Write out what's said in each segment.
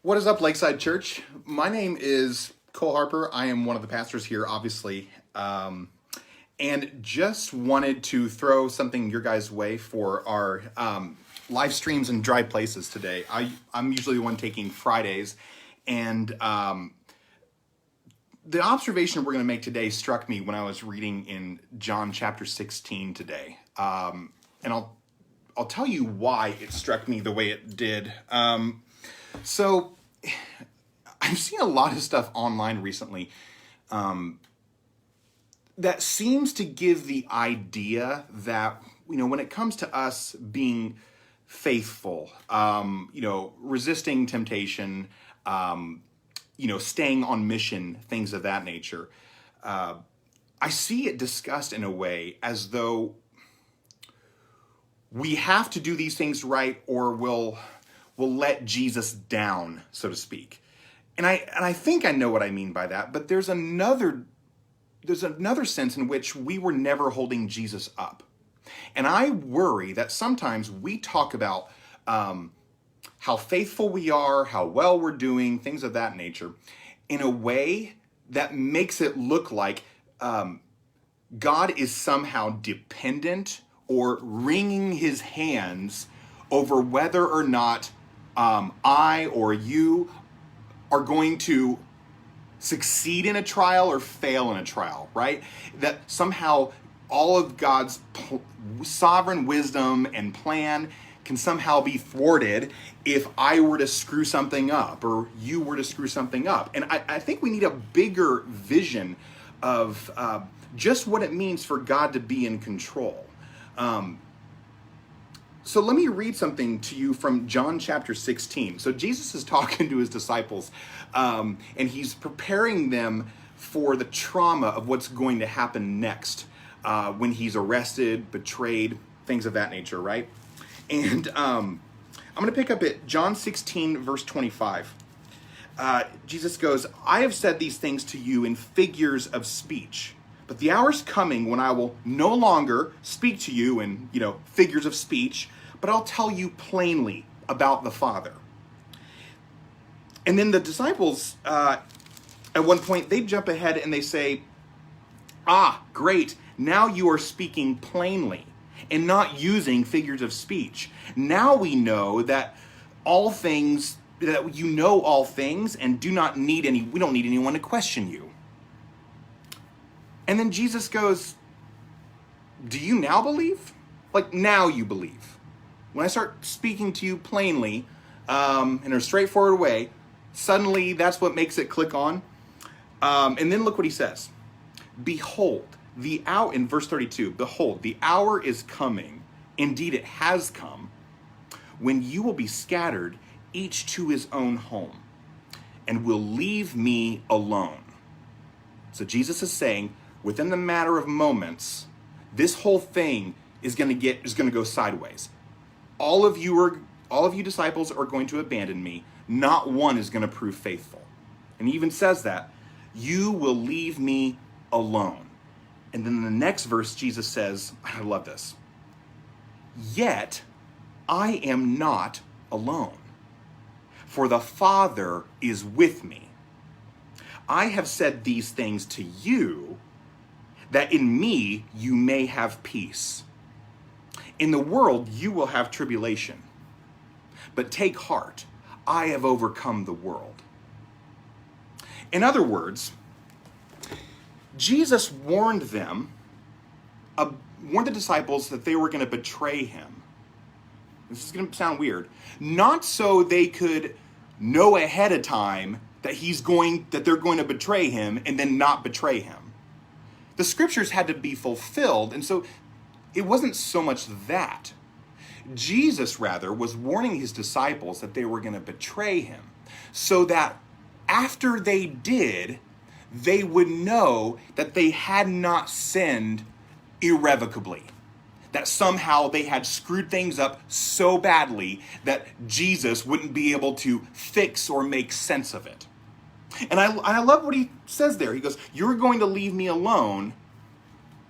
What is up, Lakeside Church? My name is Cole Harper. I am one of the pastors here, obviously, and just wanted to throw something your guys' way for our live streams and dry places today. I'm usually the one taking Fridays, and the observation we're going to make today struck me when I was reading in John chapter 16 today, and I'll tell you why it struck me the way it did. So I've seen a lot of stuff online recently that seems to give the idea that, when it comes to us being faithful, resisting temptation, staying on mission, things of that nature, I see it discussed in a way as though we have to do these things right or we'll let Jesus down, so to speak. And I think I know what I mean by that, but there's another sense in which we were never holding Jesus up. And I worry that sometimes we talk about how faithful we are, how well we're doing, things of that nature, in a way that makes it look like God is somehow dependent or wringing his hands over whether or not I or you are going to succeed in a trial or fail in a trial, right? That somehow all of God's sovereign wisdom and plan can somehow be thwarted if I were to screw something up or you were to screw something up. And I think we need a bigger vision of just what it means for God to be in control. So let me read something to you from John chapter 16. So Jesus is talking to his disciples, and he's preparing them for the trauma of what's going to happen next when he's arrested, betrayed, things of that nature, right? And I'm going to pick up at John 16, verse 25. Jesus goes, "I have said these things to you in figures of speech. But the hour's coming when I will no longer speak to you in, figures of speech, but I'll tell you plainly about the Father." And then the disciples, at one point, they jump ahead and they say, great, now you are speaking plainly and not using figures of speech. Now we know that all things, that you know all things and we don't need anyone to question you. And then Jesus goes, "Do you now believe? Like, now you believe. When I start speaking to you plainly, in a straightforward way, suddenly that's what makes it click on." And then look what he says. "Behold, the hour," in verse 32, "Behold, the hour is coming. Indeed, it has come, when you will be scattered, each to his own home, and will leave me alone." So Jesus is saying, within the matter of moments, this whole thing is going to go sideways. All of you disciples are going to abandon me. Not one is going to prove faithful. And he even says that, "You will leave me alone." And then in the next verse, Jesus says, I love this, "Yet I am not alone, for the Father is with me. I have said these things to you, that in me you may have peace. In the world you will have tribulation, but take heart, I have overcome the world." In other words, Jesus warned the disciples that they were going to betray him. This is going to sound weird. Not so they could know ahead of time that they're going to betray him and then not betray him. The scriptures had to be fulfilled, and so it wasn't so much that. Jesus, rather, was warning his disciples that they were going to betray him, so that after they did, they would know that they had not sinned irrevocably, that somehow they had screwed things up so badly that Jesus wouldn't be able to fix or make sense of it. And I love what he says there. He goes, "You're going to leave me alone,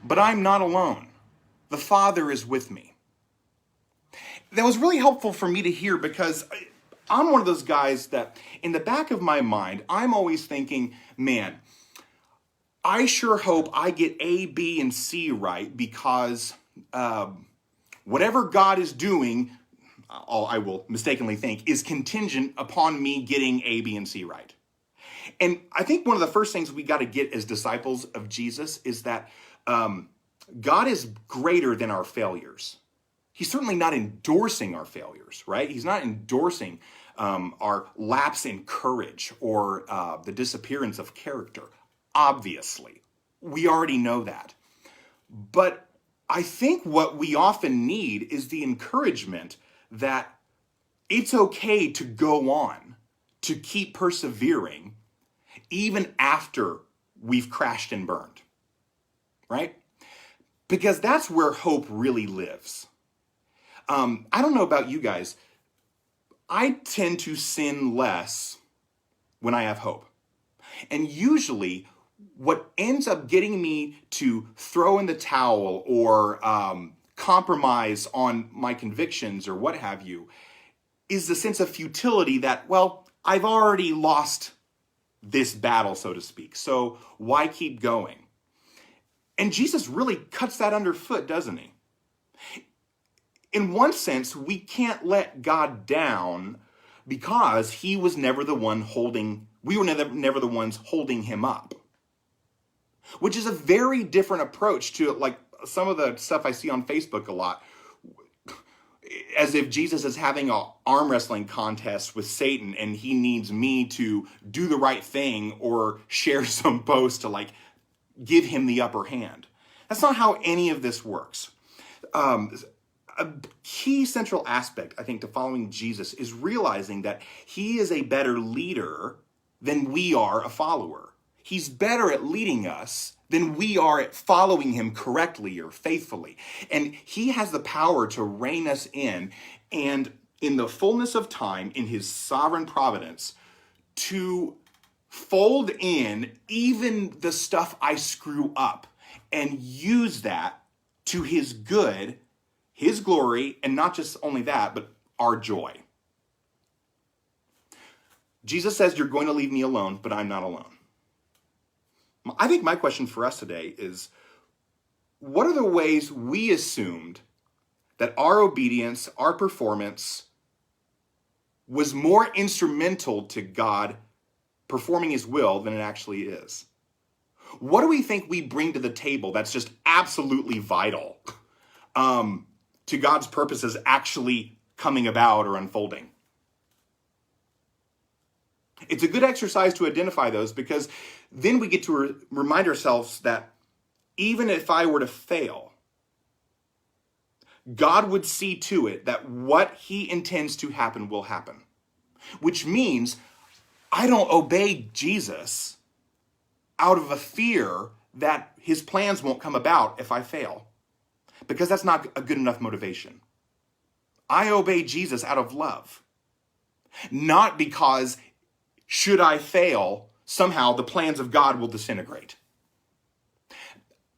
but I'm not alone. The Father is with me." That was really helpful for me to hear, because I'm one of those guys that in the back of my mind, I'm always thinking, man, I sure hope I get A, B, and C right because whatever God is doing, all I will mistakenly think, is contingent upon me getting A, B, and C right. And I think one of the first things we got to get as disciples of Jesus is that God is greater than our failures. He's certainly not endorsing our failures, right? He's not endorsing our lapse in courage or the disappearance of character. Obviously, we already know that. But I think what we often need is the encouragement that it's okay to go on, to keep persevering, even after we've crashed and burned, right? Because that's where hope really lives. I don't know about you guys. I tend to sin less when I have hope. And usually what ends up getting me to throw in the towel or compromise on my convictions or what have you is the sense of futility that, well, I've already lost this battle, so to speak. So why keep going? And Jesus really cuts that underfoot, doesn't he? In one sense, we can't let God down because he was never the one we were never the ones holding him up. Which is a very different approach to like some of the stuff I see on Facebook a lot. As if Jesus is having an arm wrestling contest with Satan and he needs me to do the right thing or share some boast to like give him the upper hand. That's not how any of this works. A key central aspect, I think, to following Jesus is realizing that he is a better leader than we are a follower. He's better at leading us than we are at following him correctly or faithfully. And he has the power to rein us in and in the fullness of time, in his sovereign providence, to fold in even the stuff I screw up and use that to his good, his glory, and not just only that, but our joy. Jesus says, you're going to leave me alone, but I'm not alone. I think my question for us today is, what are the ways we assumed that our obedience, our performance was more instrumental to God performing his will than it actually is? What do we think we bring to the table that's just absolutely vital to God's purposes actually coming about or unfolding? It's a good exercise to identify those because then we get to remind ourselves that even if I were to fail, God would see to it that what he intends to happen will happen. Which means I don't obey Jesus out of a fear that his plans won't come about if I fail. Because that's not a good enough motivation. I obey Jesus out of love. Not because should I fail, somehow the plans of God will disintegrate.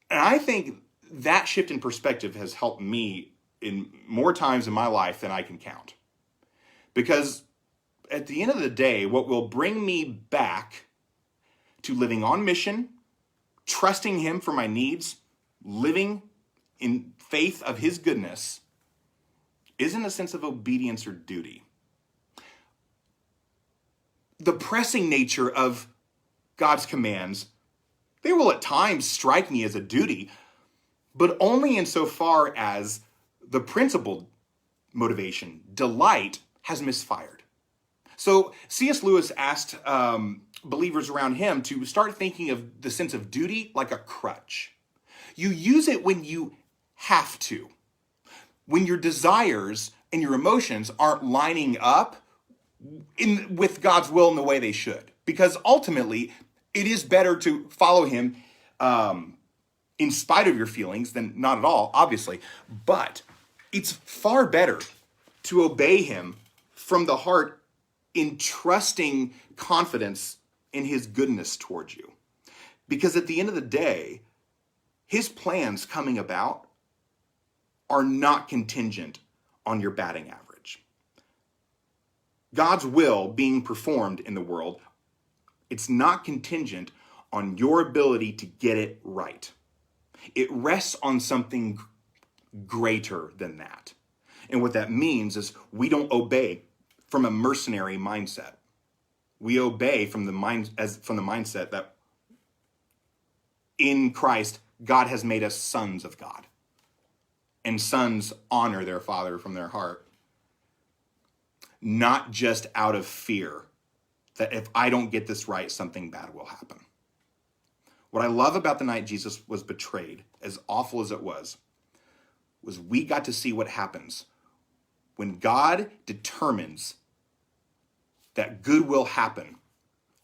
And I think that shift in perspective has helped me in more times in my life than I can count. Because at the end of the day, what will bring me back to living on mission, trusting him for my needs, living in faith of his goodness, isn't a sense of obedience or duty. The pressing nature of God's commands, they will at times strike me as a duty, but only insofar as the principal motivation, delight, has misfired. So C.S. Lewis asked believers around him to start thinking of the sense of duty like a crutch. You use it when you have to, when your desires and your emotions aren't lining up with God's will in the way they should. Because ultimately, it is better to follow him in spite of your feelings than not at all, obviously. But it's far better to obey him from the heart in trusting confidence in his goodness towards you. Because at the end of the day, his plans coming about are not contingent on your batting average. God's will being performed in the world, it's not contingent on your ability to get it right. It rests on something greater than that. And what that means is we don't obey from a mercenary mindset. We obey from the mindset that in Christ, God has made us sons of God. And sons honor their father from their heart. Not just out of fear that if I don't get this right, something bad will happen. What I love about the night Jesus was betrayed, as awful as it was we got to see what happens when God determines that good will happen,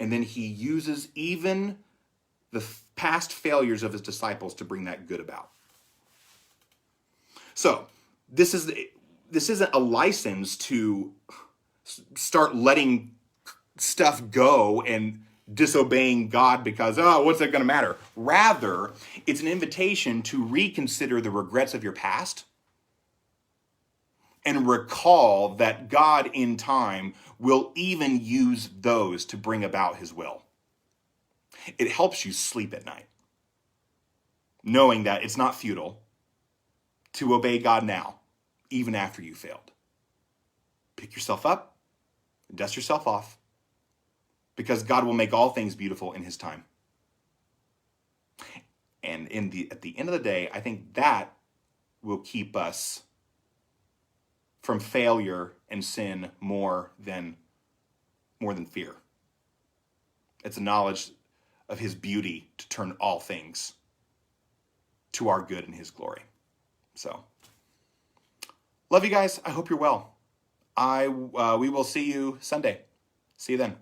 and then he uses even the past failures of his disciples to bring that good about. So, this isn't a license to start letting stuff go and disobeying God because, what's that going to matter? Rather, it's an invitation to reconsider the regrets of your past and recall that God in time will even use those to bring about his will. It helps you sleep at night, knowing that it's not futile to obey God now, even after you failed. Pick yourself up, dust yourself off, because God will make all things beautiful in his time. And at the end of the day, I think that will keep us from failure and sin more than fear. It's a knowledge of his beauty to turn all things to our good and his glory. So, love you guys. I hope you're well. We will see you Sunday. See you then.